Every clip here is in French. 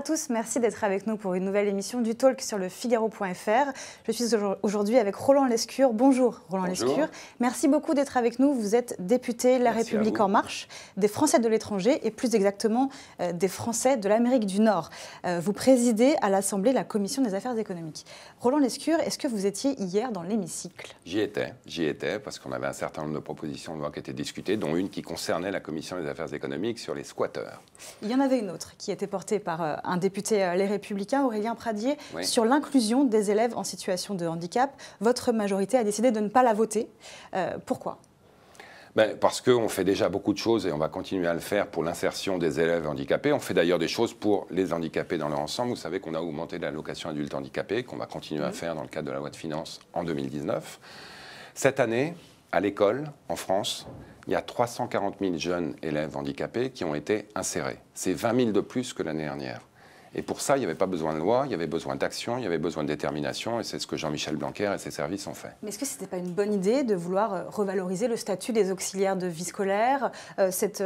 à tous, merci d'être avec nous pour une nouvelle émission du Talk sur le Figaro.fr. Je suis aujourd'hui avec Roland Lescure. Bonjour Roland Lescure. Merci beaucoup d'être avec nous. Vous êtes député La République En Marche, des Français de l'étranger et plus exactement des Français de l'Amérique du Nord. Vous présidez à l'Assemblée la Commission des Affaires économiques. Roland Lescure, est-ce que vous étiez hier dans l'hémicycle? J'y étais parce qu'on avait un certain nombre de propositions de loi qui étaient discutées, dont une qui concernait la Commission des Affaires économiques sur les squatteurs. Il y en avait une autre qui était portée par un député Les Républicains, Aurélien Pradié, oui, sur l'inclusion des élèves en situation de handicap. Votre majorité a décidé de ne pas la voter. Pourquoi ? Parce qu'on fait déjà beaucoup de choses et on va continuer à le faire pour l'insertion des élèves handicapés. On fait d'ailleurs des choses pour les handicapés dans leur ensemble. Vous savez qu'on a augmenté l'allocation adulte handicapé, qu'on va continuer à faire dans le cadre de la loi de finances en 2019. Cette année, à l'école, en France, il y a 340 000 jeunes élèves handicapés qui ont été insérés. C'est 20 000 de plus que l'année dernière. Et pour ça, il n'y avait pas besoin de loi, il y avait besoin d'action, il y avait besoin de détermination, et c'est ce que Jean-Michel Blanquer et ses services ont fait. Mais est-ce que ce n'était pas une bonne idée de vouloir revaloriser le statut des auxiliaires de vie scolaire, cette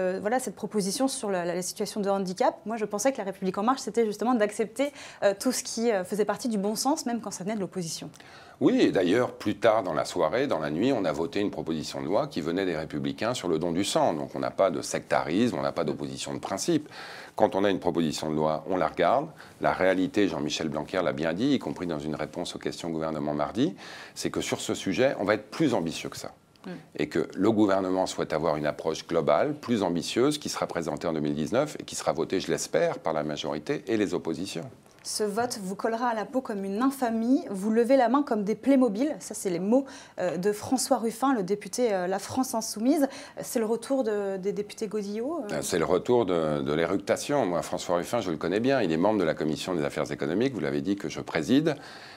proposition sur la situation de handicap? Moi, je pensais que La République En Marche, c'était justement d'accepter tout ce qui faisait partie du bon sens, même quand ça venait de l'opposition. Oui, et d'ailleurs, plus tard dans la soirée, dans la nuit, on a voté une proposition de loi qui venait des Républicains sur le don du sang. Donc on n'a pas de sectarisme, on n'a pas d'opposition de principe. Quand on a une proposition de loi, on la regarde. La réalité, Jean-Michel Blanquer l'a bien dit, y compris dans une réponse aux questions gouvernement mardi, c'est que sur ce sujet, on va être plus ambitieux que ça. Et que le gouvernement souhaite avoir une approche globale, plus ambitieuse, qui sera présentée en 2019 et qui sera votée, je l'espère, par la majorité et les oppositions. Ce vote vous collera à la peau comme une infamie. Vous levez la main comme des Playmobil. Ça, c'est les mots de François Ruffin, le député La France Insoumise. C'est le retour des députés Godillot C'est le retour de l'éructation. Moi, François Ruffin, je le connais bien. Il est membre de la Commission des Affaires économiques. Vous l'avez dit, que je préside.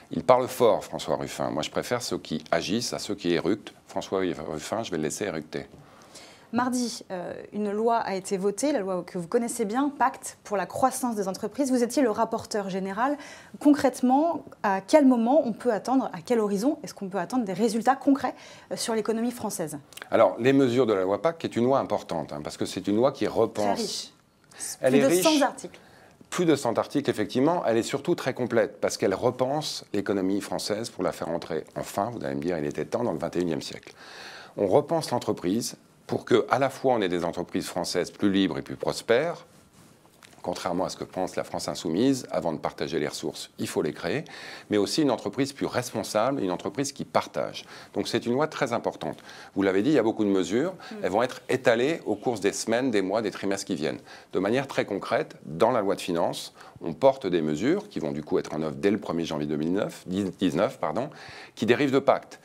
Il parle fort, François Ruffin. Moi, je préfère ceux qui agissent à ceux qui éructent. François Ruffin, je vais le laisser éructer. Mardi, une loi a été votée, la loi que vous connaissez bien, Pacte pour la croissance des entreprises. Vous étiez le rapporteur général. Concrètement, à quel moment on peut attendre, à quel horizon est-ce qu'on peut attendre des résultats concrets sur l'économie française? Alors, les mesures de la loi Pacte, qui est une loi importante, parce que c'est une loi qui repense... Très riche. Elle Plus est de riche. 100 articles. Plus de 100 articles, effectivement. Elle est surtout très complète, parce qu'elle repense l'économie française pour la faire entrer, enfin, vous allez me dire, il était temps, dans le 21e siècle. On repense l'entreprise pour qu'à la fois on ait des entreprises françaises plus libres et plus prospères, contrairement à ce que pense la France Insoumise, avant de partager les ressources, il faut les créer, mais aussi une entreprise plus responsable, une entreprise qui partage. Donc c'est une loi très importante. Vous l'avez dit, il y a beaucoup de mesures, elles vont être étalées au cours des semaines, des mois, des trimestres qui viennent. De manière très concrète, dans la loi de finances, on porte des mesures qui vont du coup être en œuvre dès le 1er janvier 2019, qui dérivent de pactes.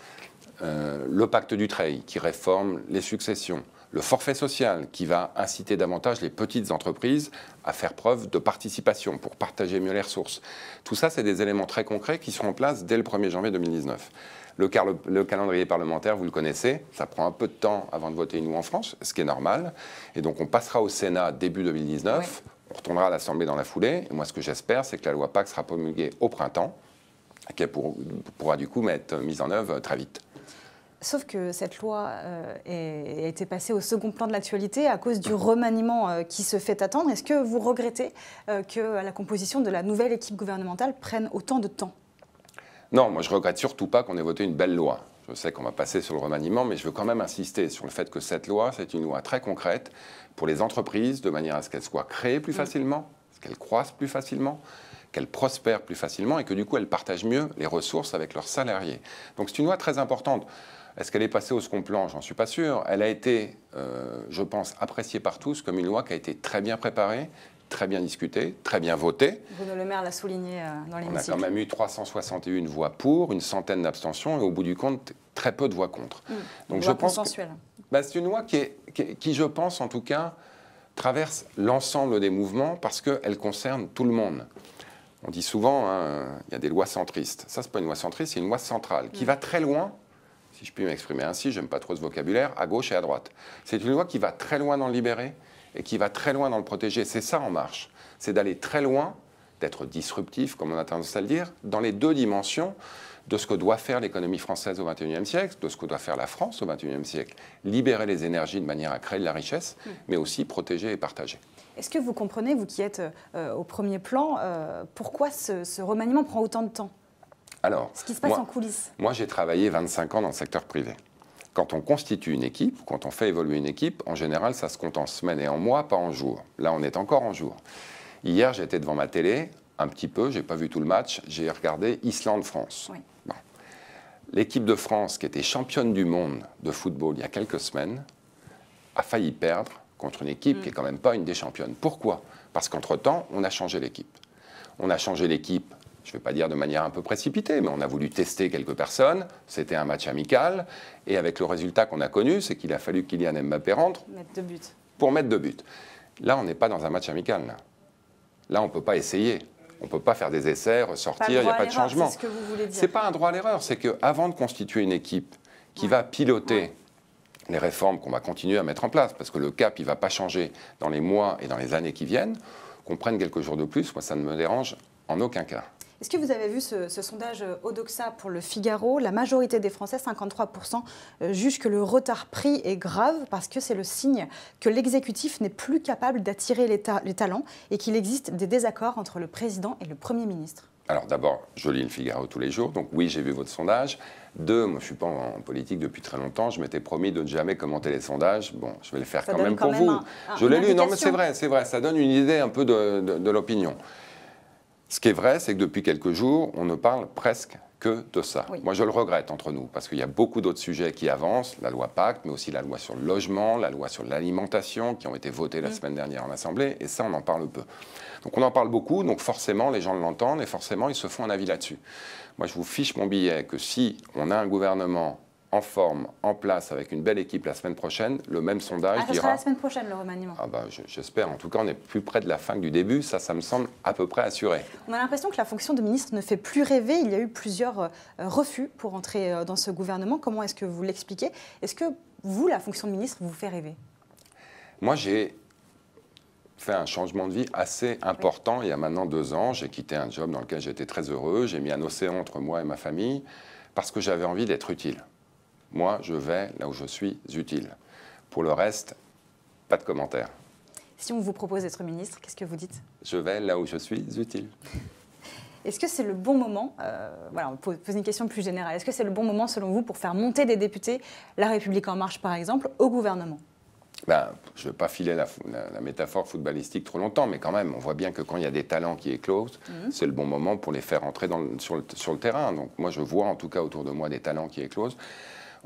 Le pacte Dutreil qui réforme les successions, le forfait social qui va inciter davantage les petites entreprises à faire preuve de participation pour partager mieux les ressources. Tout ça, c'est des éléments très concrets qui seront en place dès le 1er janvier 2019. Le calendrier parlementaire, vous le connaissez, ça prend un peu de temps avant de voter une loi en France, ce qui est normal. Et donc on passera au Sénat début 2019, oui. On retournera à l'Assemblée dans la foulée. Et moi, ce que j'espère, c'est que la loi Pacte sera promulguée au printemps, et qu'elle pourra du coup être mise en œuvre très vite. Sauf que cette loi a été passée au second plan de l'actualité à cause du remaniement qui se fait attendre. Est-ce que vous regrettez que la composition de la nouvelle équipe gouvernementale prenne autant de temps? Non, moi je ne regrette surtout pas qu'on ait voté une belle loi. Je sais qu'on va passer sur le remaniement, mais je veux quand même insister sur le fait que cette loi, c'est une loi très concrète pour les entreprises, de manière à ce qu'elles soient créées plus facilement, qu'elles croissent plus facilement, qu'elles prospèrent plus facilement et que du coup elles partagent mieux les ressources avec leurs salariés. Donc c'est une loi très importante. Est-ce qu'elle est passée au second plan? J'en suis pas sûr. Elle a été, je pense, appréciée par tous comme une loi qui a été très bien préparée, très bien discutée, très bien votée. Bruno Le Maire l'a souligné dans l'hémicycle. On a quand même eu 361 voix pour, une centaine d'abstentions et au bout du compte, très peu de voix contre. Donc je pense que c'est une loi qui, je pense en tout cas, traverse l'ensemble des mouvements parce qu'elle concerne tout le monde. On dit souvent, il y a des lois centristes. Ça, c'est pas une loi centriste, c'est une loi centrale qui va très loin. Si je puis m'exprimer ainsi, j'aime pas trop ce vocabulaire, à gauche et à droite. C'est une loi qui va très loin dans le libérer et qui va très loin dans le protéger. C'est ça En Marche. C'est d'aller très loin, d'être disruptif, comme on a tendance à le dire, dans les deux dimensions de ce que doit faire l'économie française au XXIe siècle, de ce que doit faire la France au XXIe siècle. Libérer les énergies de manière à créer de la richesse, mais aussi protéger et partager. Est-ce que vous comprenez, vous qui êtes au premier plan, pourquoi ce remaniement prend autant de temps? Alors, ce qui se passe en coulisses. Moi, j'ai travaillé 25 ans dans le secteur privé. Quand on constitue une équipe, quand on fait évoluer une équipe, en général, ça se compte en semaines et en mois, pas en jours. Là, on est encore en jours. Hier, j'étais devant ma télé, un petit peu, je n'ai pas vu tout le match, j'ai regardé Islande-France. Oui. Bon. L'équipe de France, qui était championne du monde de football il y a quelques semaines, a failli perdre contre une équipe qui n'est quand même pas une des championnes. Pourquoi? Parce qu'entre-temps, on a changé l'équipe. On a changé l'équipe, je ne vais pas dire de manière un peu précipitée, mais on a voulu tester quelques personnes. C'était un match amical. Et avec le résultat qu'on a connu, c'est qu'il a fallu Kylian Mbappé rentre pour mettre 2 buts. Là, on n'est pas dans un match amical. Là, on ne peut pas essayer. On ne peut pas faire des essais, ressortir, il n'y a pas de changement. C'est ce que vous voulez dire. Ce n'est pas un droit à l'erreur, c'est qu'avant de constituer une équipe qui va piloter les réformes qu'on va continuer à mettre en place, parce que le cap, il ne va pas changer dans les mois et dans les années qui viennent, qu'on prenne quelques jours de plus, moi, ça ne me dérange en aucun cas. Est-ce que vous avez vu ce sondage Odoxa pour le Figaro? La majorité des Français, 53%, jugent que le retard pris est grave parce que c'est le signe que l'exécutif n'est plus capable d'attirer les talents et qu'il existe des désaccords entre le président et le Premier ministre. Alors d'abord, je lis le Figaro tous les jours, donc oui, j'ai vu votre sondage. 2, moi je ne suis pas en politique depuis très longtemps, je m'étais promis de ne jamais commenter les sondages. Bon, je vais le faire quand même pour vous. Je l'ai lu, non mais c'est vrai, ça donne une idée un peu de l'opinion. Ce qui est vrai, c'est que depuis quelques jours, on ne parle presque que de ça. Oui. Moi, je le regrette entre nous, parce qu'il y a beaucoup d'autres sujets qui avancent, la loi Pacte, mais aussi la loi sur le logement, la loi sur l'alimentation, qui ont été votées la semaine dernière en Assemblée, et ça, on en parle peu. Donc on en parle beaucoup, donc forcément, les gens l'entendent, et forcément, ils se font un avis là-dessus. Moi, je vous fiche mon billet que si on a un gouvernement en forme, en place, avec une belle équipe la semaine prochaine, le même sondage dira... Ça sera la semaine prochaine, le remaniement. J'espère. En tout cas, on est plus près de la fin que du début. Ça me semble à peu près assuré. On a l'impression que la fonction de ministre ne fait plus rêver. Il y a eu plusieurs refus pour entrer dans ce gouvernement. Comment est-ce que vous l'expliquez? Est-ce que vous, la fonction de ministre, vous fait rêver? Moi, j'ai fait un changement de vie assez important. Il y a maintenant 2 ans, j'ai quitté un job dans lequel j'étais très heureux. J'ai mis un océan entre moi et ma famille parce que j'avais envie d'être utile. Moi, je vais là où je suis utile. Pour le reste, pas de commentaires. Si on vous propose d'être ministre, qu'est-ce que vous dites? Je vais là où je suis utile. Est-ce que c'est le bon moment, voilà, on pose une question plus générale, est-ce que c'est le bon moment selon vous pour faire monter des députés, La République En Marche par exemple, au gouvernement? Je ne vais pas filer la métaphore footballistique trop longtemps, mais quand même, on voit bien que quand il y a des talents qui éclosent, c'est le bon moment pour les faire entrer sur le terrain. Donc moi, je vois en tout cas autour de moi des talents qui éclosent.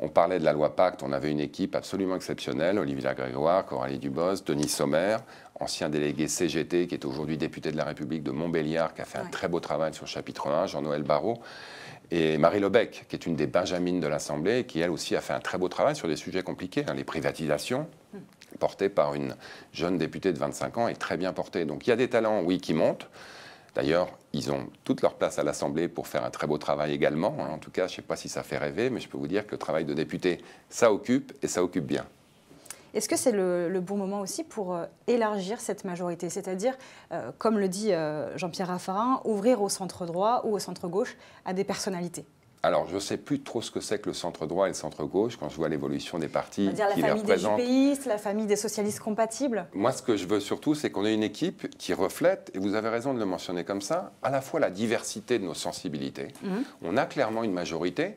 On parlait de la loi Pacte, on avait une équipe absolument exceptionnelle, Olivier Grégoire, Coralie Dubos, Denis Sommer, ancien délégué CGT, qui est aujourd'hui député de la République de Montbéliard, qui a fait un très beau travail sur le chapitre 1, Jean-Noël Barrot, et Marie Lebec, qui est une des benjamines de l'Assemblée, qui elle aussi a fait un très beau travail sur des sujets compliqués, les privatisations, portées par une jeune députée de 25 ans, et très bien portée. Donc il y a des talents, oui, qui montent. D'ailleurs, ils ont toute leur place à l'Assemblée pour faire un très beau travail également. En tout cas, je ne sais pas si ça fait rêver, mais je peux vous dire que le travail de député, ça occupe et ça occupe bien. Est-ce que c'est le bon moment aussi pour élargir cette majorité? C'est-à-dire, comme le dit Jean-Pierre Raffarin, ouvrir au centre droit ou au centre gauche à des personnalités? Alors, je ne sais plus trop ce que c'est que le centre droit et le centre gauche quand je vois l'évolution des partis qui les représentent. La famille des jupéistes, la famille des socialistes compatibles. Moi, ce que je veux surtout, c'est qu'on ait une équipe qui reflète, et vous avez raison de le mentionner comme ça, à la fois la diversité de nos sensibilités. On a clairement une majorité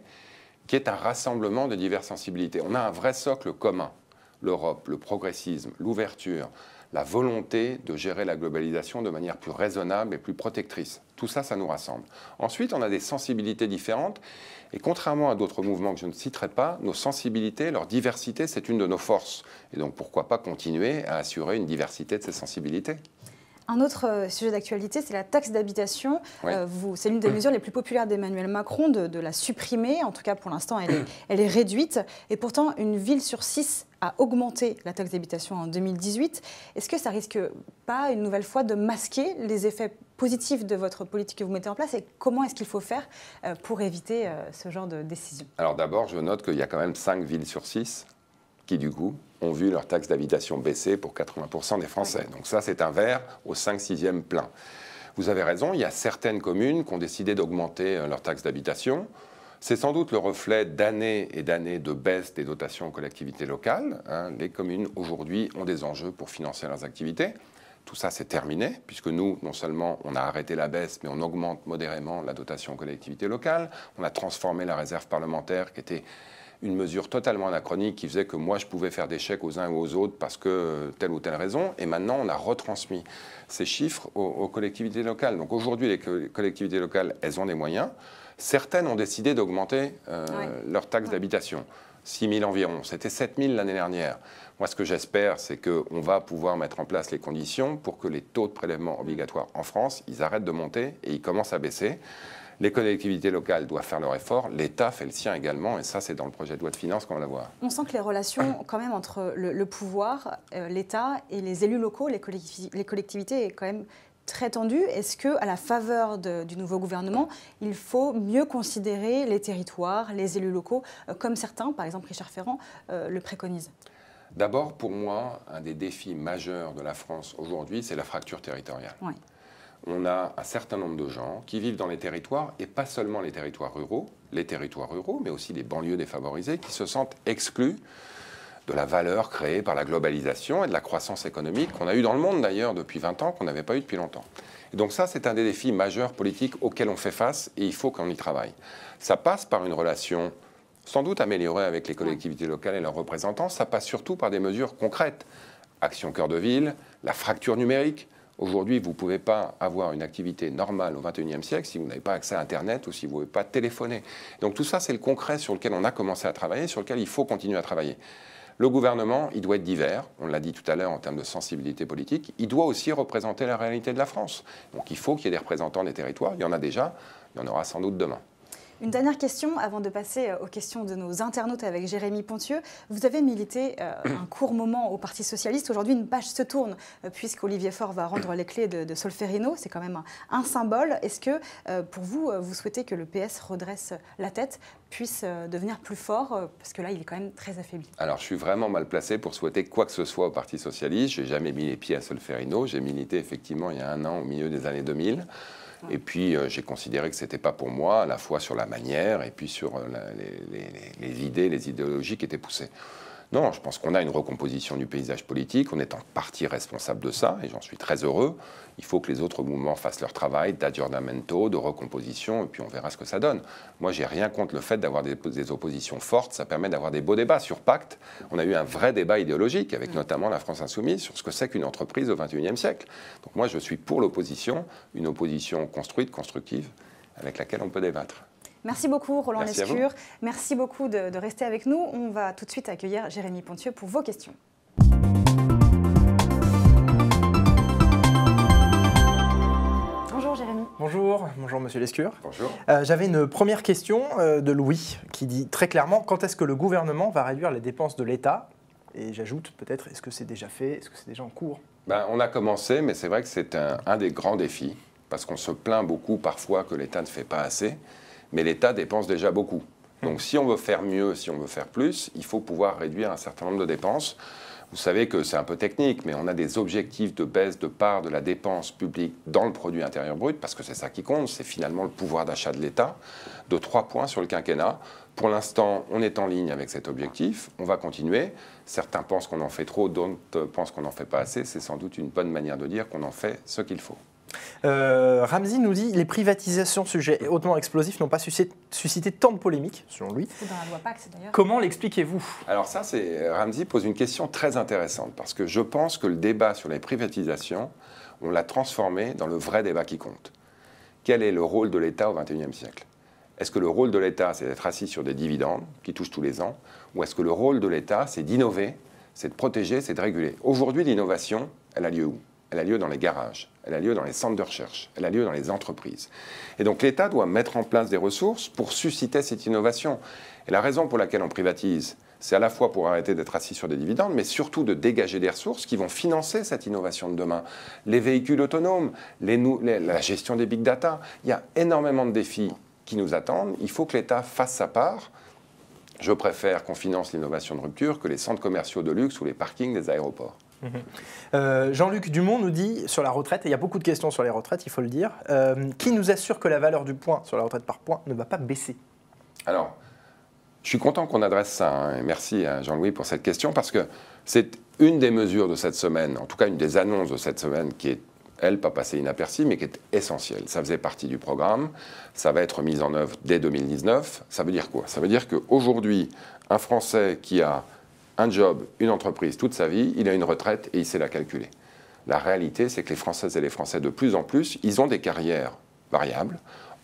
qui est un rassemblement de diverses sensibilités. On a un vrai socle commun. L'Europe, le progressisme, l'ouverture, la volonté de gérer la globalisation de manière plus raisonnable et plus protectrice. Tout ça, ça nous rassemble. Ensuite, on a des sensibilités différentes. Et contrairement à d'autres mouvements que je ne citerai pas, nos sensibilités, leur diversité, c'est une de nos forces. Et donc, pourquoi pas continuer à assurer une diversité de ces sensibilités ? Un autre sujet d'actualité, c'est la taxe d'habitation. Oui. C'est l'une des mesures les plus populaires d'Emmanuel Macron, de la supprimer. En tout cas, pour l'instant, elle est réduite. Et pourtant, une ville sur 6 a augmenté la taxe d'habitation en 2018. Est-ce que ça risque pas, une nouvelle fois, de masquer les effets positifs de votre politique que vous mettez en place? Et comment est-ce qu'il faut faire pour éviter ce genre de décision? Alors d'abord, je note qu'il y a quand même 5 villes sur 6 qui, du coup, ont vu leur taxe d'habitation baisser pour 80% des Français. Donc ça, c'est un verre au 5/6e plein. Vous avez raison, il y a certaines communes qui ont décidé d'augmenter leur taxe d'habitation. C'est sans doute le reflet d'années et d'années de baisse des dotations aux collectivités locales. Les communes, aujourd'hui, ont des enjeux pour financer leurs activités. Tout ça, c'est terminé, puisque nous, non seulement on a arrêté la baisse, mais on augmente modérément la dotation aux collectivités locales. On a transformé la réserve parlementaire, qui était une mesure totalement anachronique, qui faisait que moi, je pouvais faire des chèques aux uns ou aux autres parce que telle ou telle raison. Et maintenant, on a retransmis ces chiffres aux collectivités locales. Donc aujourd'hui, les collectivités locales, elles ont des moyens. Certaines ont décidé d'augmenter leur taxe d'habitation. 6 000 environ. C'était 7 000 l'année dernière. Moi, ce que j'espère, c'est qu'on va pouvoir mettre en place les conditions pour que les taux de prélèvement obligatoires en France, ils arrêtent de monter et ils commencent à baisser. Les collectivités locales doivent faire leur effort, l'État fait le sien également, et ça, c'est dans le projet de loi de finances qu'on va l'avoir. On sent que les relations, quand même, entre le pouvoir, l'État et les élus locaux, les collectivités, est quand même très tendue. Est-ce qu'à la faveur du nouveau gouvernement, il faut mieux considérer les territoires, les élus locaux, comme certains, par exemple Richard Ferrand, le préconisent? D'abord, pour moi, un des défis majeurs de la France aujourd'hui, c'est la fracture territoriale. Oui. On a un certain nombre de gens qui vivent dans les territoires, et pas seulement les territoires ruraux, mais aussi les banlieues défavorisées, qui se sentent exclus de la valeur créée par la globalisation et de la croissance économique qu'on a eue dans le monde d'ailleurs depuis 20 ans, qu'on n'avait pas eu depuis longtemps. Et donc ça, c'est un des défis majeurs politiques auxquels on fait face, et il faut qu'on y travaille. Ça passe par une relation sans doute améliorée avec les collectivités locales et leurs représentants. Ça passe surtout par des mesures concrètes. Action cœur de ville, la fracture numérique. Aujourd'hui, vous ne pouvez pas avoir une activité normale au XXIe siècle si vous n'avez pas accès à Internet ou si vous ne pouvez pas téléphoner. Donc tout ça, c'est le concret sur lequel on a commencé à travailler, sur lequel il faut continuer à travailler. Le gouvernement, il doit être divers, on l'a dit tout à l'heure en termes de sensibilité politique, il doit aussi représenter la réalité de la France. Donc il faut qu'il y ait des représentants des territoires, il y en a déjà, il y en aura sans doute demain. Une dernière question avant de passer aux questions de nos internautes avec Jérémy Pontieux. Vous avez milité un court moment au Parti socialiste. Aujourd'hui, une page se tourne puisqu'Olivier Faure va rendre les clés de Solferino. C'est quand même un symbole. Est-ce que pour vous, vous souhaitez que le PS redresse la tête, puisse devenir plus fort? Parce que là, il est quand même très affaibli. Alors, je suis vraiment mal placé pour souhaiter quoi que ce soit au Parti socialiste. Je n'ai jamais mis les pieds à Solferino. J'ai milité effectivement il y a un an au milieu des années 2000. Et puis, j'ai considéré que ce n'était pas pour moi, à la fois sur la manière et puis sur les idées, les idéologies qui étaient poussées. Non, je pense qu'on a une recomposition du paysage politique, on est en partie responsable de ça, et j'en suis très heureux. Il faut que les autres mouvements fassent leur travail d'aggiornamento, de recomposition, et puis on verra ce que ça donne. Moi, j'ai rien contre le fait d'avoir des oppositions fortes, ça permet d'avoir des beaux débats. Sur Pacte, on a eu un vrai débat idéologique, avec notamment la France Insoumise, sur ce que c'est qu'une entreprise au XXIe siècle. Donc moi, je suis pour l'opposition, une opposition construite, constructive, avec laquelle on peut débattre. Merci beaucoup, Roland Merci Lescure. Merci beaucoup de rester avec nous. On va tout de suite accueillir Jérémy Pontieux pour vos questions. Bonjour Jérémy. Bonjour Monsieur Lescure. Bonjour. J'avais une première question de Louis qui dit très clairement quand est-ce que le gouvernement va réduire les dépenses de l'État? Et j'ajoute peut-être, est-ce que c'est déjà fait? Est-ce que c'est déjà en cours? On a commencé, mais c'est vrai que c'est un des grands défis, parce qu'on se plaint beaucoup parfois que l'État ne fait pas assez. Mais l'État dépense déjà beaucoup. Donc si on veut faire mieux, si on veut faire plus, il faut pouvoir réduire un certain nombre de dépenses. Vous savez que c'est un peu technique, mais on a des objectifs de baisse de part de la dépense publique dans le produit intérieur brut, parce que c'est ça qui compte, c'est finalement le pouvoir d'achat de l'État, de 3 points sur le quinquennat. Pour l'instant, on est en ligne avec cet objectif, on va continuer. Certains pensent qu'on en fait trop, d'autres pensent qu'on n'en fait pas assez. C'est sans doute une bonne manière de dire qu'on en fait ce qu'il faut. Ramzi nous dit les privatisations, sujet hautement explosif, n'ont pas suscité tant de polémiques, selon lui. C'est dans la loi Pacte d'ailleurs. Comment l'expliquez-vous? Alors ça, Ramzi pose une question très intéressante, parce que je pense que le débat sur les privatisations, on l'a transformé dans le vrai débat qui compte. Quel est le rôle de l'État au XXIe siècle? Est-ce que le rôle de l'État, c'est d'être assis sur des dividendes qui touchent tous les ans, ou est-ce que le rôle de l'État, c'est d'innover, c'est de protéger, c'est de réguler? Aujourd'hui, l'innovation, elle a lieu où? Elle a lieu dans les garages, elle a lieu dans les centres de recherche, elle a lieu dans les entreprises. Et donc l'État doit mettre en place des ressources pour susciter cette innovation. Et la raison pour laquelle on privatise, c'est à la fois pour arrêter d'être assis sur des dividendes, mais surtout de dégager des ressources qui vont financer cette innovation de demain. Les véhicules autonomes, la gestion des big data. Il y a énormément de défis qui nous attendent. Il faut que l'État fasse sa part. Je préfère qu'on finance l'innovation de rupture que les centres commerciaux de luxe ou les parkings des aéroports. Jean-Luc Dumont nous dit sur la retraite, et il y a beaucoup de questions sur les retraites, il faut le dire, qui nous assure que la valeur du point sur la retraite par point ne va pas baisser? Alors, je suis content qu'on adresse ça, et merci à Jean-Louis pour cette question, parce que c'est Une des mesures de cette semaine, en tout cas une des annonces de cette semaine qui est, elle, pas passée inaperçue, mais qui est essentielle. Ça faisait partie du programme, ça va être mis en œuvre dès 2019. Ça veut dire quoi? Ça veut dire qu'aujourd'hui, un Français qui a un job, une entreprise toute sa vie, il a une retraite et il sait la calculer. La réalité, c'est que les Françaises et les Français, de plus en plus, ils ont des carrières variables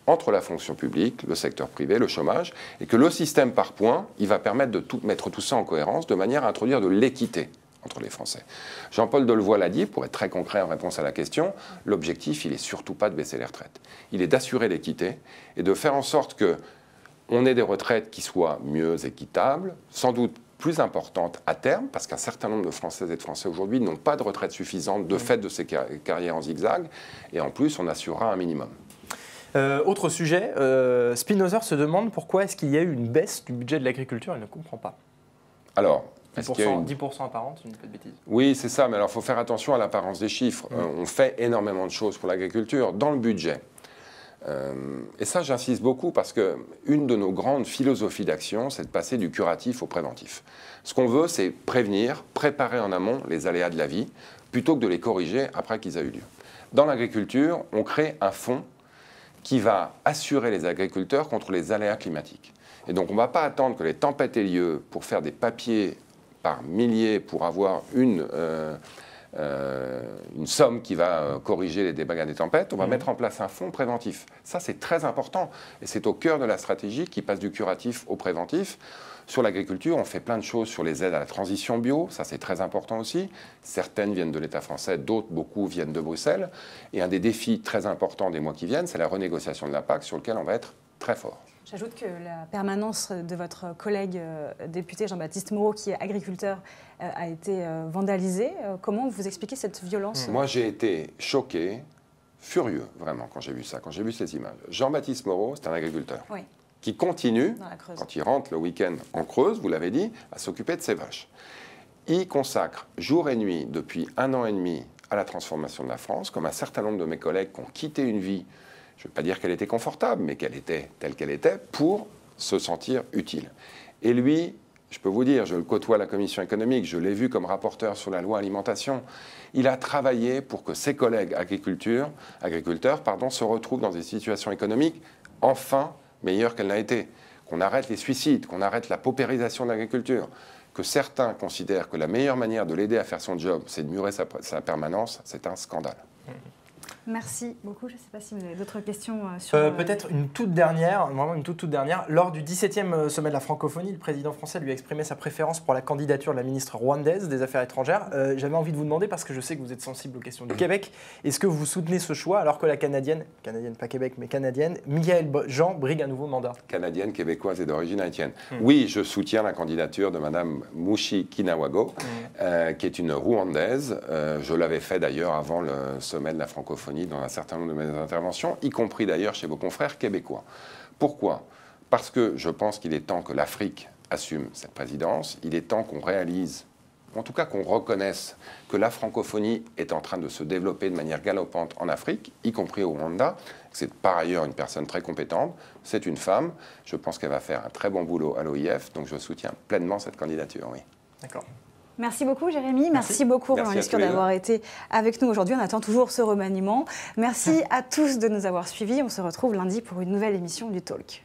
entre la fonction publique, le secteur privé, le chômage, et que le système par points, il va permettre de mettre tout ça en cohérence de manière à introduire de l'équité entre les Français. Jean-Paul Delevoye l'a dit, pour être très concret en réponse à la question, l'objectif, il n'est surtout pas de baisser les retraites. Il est d'assurer l'équité et de faire en sorte qu'on ait des retraites qui soient mieux équitables, sans doute plus importantes à terme, parce qu'un certain nombre de Françaises et de Français aujourd'hui n'ont pas de retraite suffisante de fait de ces carrières en zigzag, et en plus, on assurera un minimum. Autre sujet, Spinoza se demande pourquoi est-ce qu'il y a eu une baisse du budget de l'agriculture, il ne comprend pas. Alors, 10% apparente, une petite bêtise. Oui, c'est ça, mais alors il faut faire attention à l'apparence des chiffres. On fait énormément de choses pour l'agriculture dans le budget. Et ça, j'insiste beaucoup parce qu'une de nos grandes philosophies d'action, c'est de passer du curatif au préventif. Ce qu'on veut, c'est prévenir, préparer en amont les aléas de la vie, plutôt que de les corriger après qu'ils aient eu lieu. Dans l'agriculture, on crée un fonds qui va assurer les agriculteurs contre les aléas climatiques. Et donc, on ne va pas attendre que les tempêtes aient lieu pour faire des papiers par milliers pour avoir une somme qui va corriger les dégâts des tempêtes. On va mettre en place un fonds préventif. Ça, c'est très important. Et c'est au cœur de la stratégie qui passe du curatif au préventif. Sur l'agriculture, on fait plein de choses sur les aides à la transition bio. Ça, c'est très important aussi. Certaines viennent de l'État français, d'autres, beaucoup, viennent de Bruxelles. Et un des défis très importants des mois qui viennent, c'est la renégociation de la PAC, sur lequel on va être très fort. J'ajoute que la permanence de votre collègue député Jean-Baptiste Moreau, qui est agriculteur, a été vandalisée. Comment vous expliquez cette violence? Moi, j'ai été choqué, furieux, vraiment, quand j'ai vu ça, quand j'ai vu ces images. Jean-Baptiste Moreau, c'est un agriculteur qui continue, quand il rentre le week-end en Creuse, vous l'avez dit, à s'occuper de ses vaches. Il consacre jour et nuit, depuis 1 an et demi, à la transformation de la France, comme un certain nombre de mes collègues qui ont quitté une vie, je ne veux pas dire qu'elle était confortable, mais qu'elle était telle qu'elle était, pour se sentir utile. Et lui, je peux vous dire, je le côtoie à la commission économique, je l'ai vu comme rapporteur sur la loi alimentation, il a travaillé pour que ses collègues agriculteurs se retrouvent dans des situations économiques enfin meilleures qu'elles n'ont été. Qu'on arrête les suicides, qu'on arrête la paupérisation de l'agriculture, que certains considèrent que la meilleure manière de l'aider à faire son job, c'est de murer sa permanence, c'est un scandale. Merci beaucoup. Je ne sais pas si vous avez d'autres questions sur... Peut-être une toute dernière, vraiment une toute dernière. Lors du 17e sommet de la francophonie, le président français lui a exprimé sa préférence pour la candidature de la ministre rwandaise des Affaires étrangères. J'avais envie de vous demander, parce que je sais que vous êtes sensible aux questions du Québec, est-ce que vous soutenez ce choix alors que la canadienne pas Québec, mais canadienne, Michaëlle Jean brigue un nouveau mandat? Canadienne, québécoise et d'origine haïtienne. Oui, je soutiens la candidature de Mme Mushi Kinawago, qui est une Rwandaise. Je l'avais fait d'ailleurs avant le sommet de la francophonie dans un certain nombre de mes interventions, y compris d'ailleurs chez vos confrères québécois. Pourquoi? Parce que je pense qu'il est temps que l'Afrique assume cette présidence, il est temps qu'on réalise, en tout cas qu'on reconnaisse que la francophonie est en train de se développer de manière galopante en Afrique, y compris au Rwanda. C'est par ailleurs une personne très compétente, c'est une femme, je pense qu'elle va faire un très bon boulot à l'OIF, donc je soutiens pleinement cette candidature, oui. D'accord. Merci beaucoup Jérémy, merci beaucoup Roland Lescure d'avoir été avec nous aujourd'hui. On attend toujours ce remaniement. Merci à tous de nous avoir suivis. On se retrouve lundi pour une nouvelle émission du Talk.